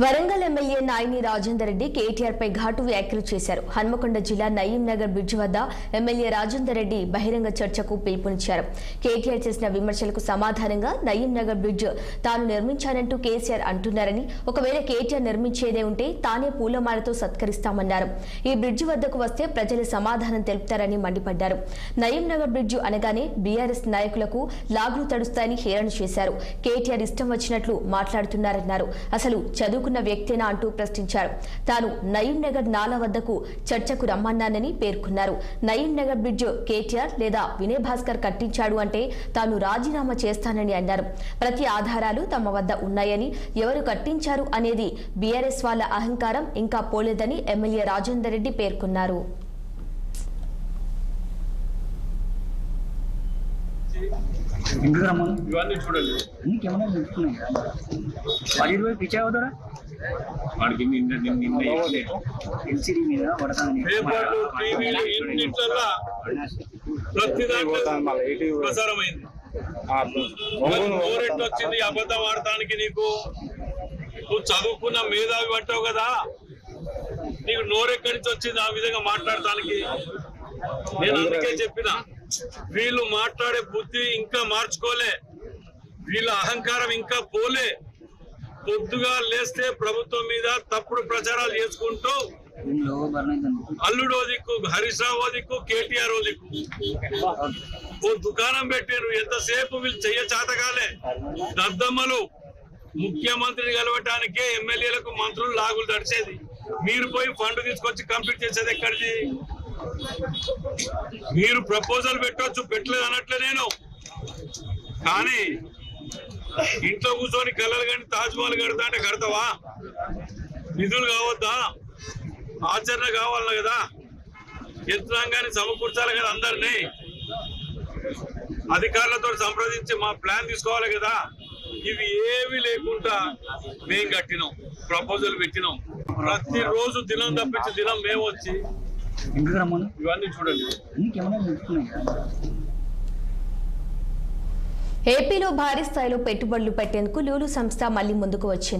Warangal MLA Nayani Rajender Reddy KTR పై ఘాటు వ్యాఖ్యలు చేశారు. హన్మకొండ జిల్లా నయీం నగర్ బ్రిడ్జ్ వద్ద ఎమ్మెల్యే రాజేందర్ రెడ్డి బహిరంగ చర్చకు పిలుపునిచ్చారు. కేటీఆర్ చేసిన విమర్శలకు సమాధానంగా నయీం నగర్ బ్రిడ్జ్ తాను నిర్మించానంటూ కేసీఆర్ అంటున్నారని, ఒకవేళ కేటీఆర్ నిర్మించేదే ఉంటే తానే పూలమాలతో సత్కరిస్తామన్నారు. ఈ బ్రిడ్జ్ వద్దకు వస్తే ప్రజలు సమాధానం తెలుపుతారని మండిపడ్డారు. నయీం నగర్ బ్రిడ్జ్ అనగానే బీఆర్ఎస్ నాయకులకు లాగులు తడుస్తాయని హేళన చేశారు. కేటీఆర్ ఇష్టం వచ్చినట్లు మాట్లాడుతున్నారన్నారు. అసలు చదువుకున్న వ్యక్తేనా అంటూ ప్రశ్నించారు. తాను నయీం నగర్ నాలా వద్దకు చర్చకు రమ్మన్నానని పేర్కొన్నారు. నయీం నగర్ బ్రిడ్జ్ కేటీఆర్ లేదా వినయ్ భాస్కర్ కట్టించాడు అంటే తాను రాజీనామా చేస్తానని అన్నారు. ప్రతి ఆధారాలు తమ వద్ద ఉన్నాయని, ఎవరు కట్టించారు అనేది బీఆర్ఎస్ వాళ్ళ అహంకారం ఇంకా పోలేదని ఎమ్మెల్యే రాజేందర్ రెడ్డి పేర్కొన్నారు. ఇవన్నీ చూడండి. ప్రసారమైంది వచ్చింది అబద్ధం ఆడటానికి. నీకు నువ్వు చదువుకున్న మేధావి పట్టావు కదా, నీకు నోరెక్కడి నుంచి వచ్చింది ఆ విధంగా మాట్లాడటానికి? నేను అందుకే చెప్పిన, వీళ్ళు మాట్లాడే బుద్ధి ఇంకా మార్చుకోలే, వీళ్ళ అహంకారం ఇంకా పోలే. పొద్దుగా లేస్తే ప్రభుత్వం మీద తప్పుడు ప్రచారాలు చేసుకుంటూ అల్లుడో దిక్కు, హరీష్ రావు దిక్కు, కేటీఆర్ దిక్కు ఓ దుకాణం పెట్టారు. ఎంతసేపు వీళ్ళు చెయ్య చాతకాలే దద్దమ్మలు. ముఖ్యమంత్రిని కలవటానికే ఎమ్మెల్యేలకు మంత్రులు లాగులు తడిచేది. మీరు పోయి ఫండ్ తీసుకొచ్చి కంప్లీట్ చేసేది ఎక్కడిది? మీరు ప్రపోజల్ పెట్టవచ్చు, పెట్టలేదు అనట్లే నేను. కానీ ఇంట్లో కూర్చొని కళ్ళలు కానీ తాజ్మహల్ కడతా అంటే కడతావా? నిధులు కావద్దా? ఆచరణ కావాలన్నా కదా, యంత్రాంగాన్ని సమకూర్చాలి కదా, అందరినీ అధికారులతో సంప్రదించి మా ప్లాన్ తీసుకోవాలి కదా. ఇవి ఏవి లేకుండా మేం కట్టినాం, ప్రపోజల్ పెట్టినాం. ప్రతిరోజు దినం తప్పించి దినం మేము వచ్చి ఇవన్నీ చూడండి. ఏపీలో భారీ స్థాయిలో పెట్టుబడులు పెట్టేందుకు లూలు సంస్థ మళ్లీ ముందుకు వచ్చింది.